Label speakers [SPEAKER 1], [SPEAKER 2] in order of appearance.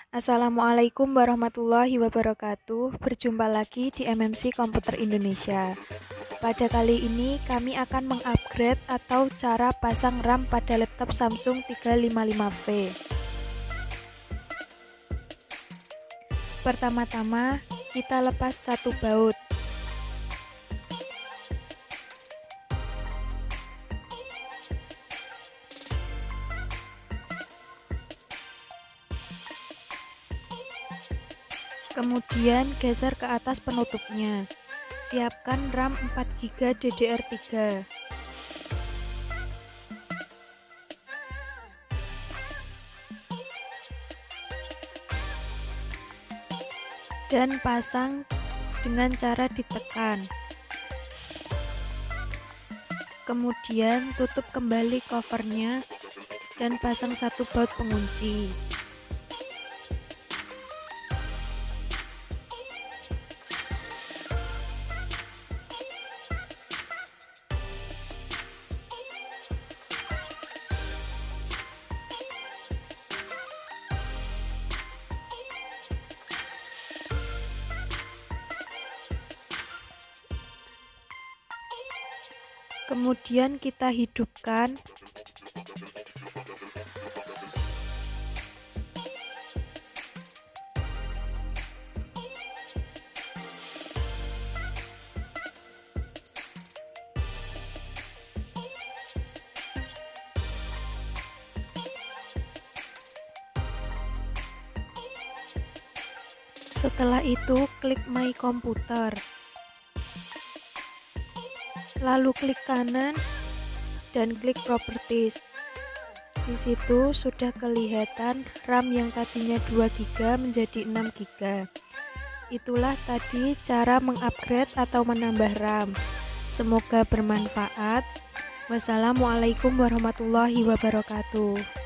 [SPEAKER 1] Assalamualaikum warahmatullahi wabarakatuh. Berjumpa lagi di MMC Komputer Indonesia. Pada kali ini kami akan mengupgrade atau cara pasang RAM pada laptop Samsung 355V. Pertama-tama kita lepas satu baut. Kemudian geser ke atas penutupnya. Siapkan RAM 4GB DDR3. Dan pasang dengan cara ditekan. Kemudian tutup kembali covernya dan pasang satu baut pengunci. Kemudian kita hidupkan. Setelah itu klik My Computer. Lalu klik kanan dan klik Properties. Di situ sudah kelihatan RAM yang tadinya 2GB menjadi 6GB. Itulah tadi cara mengupgrade atau menambah RAM. Semoga bermanfaat. Wassalamualaikum warahmatullahi wabarakatuh.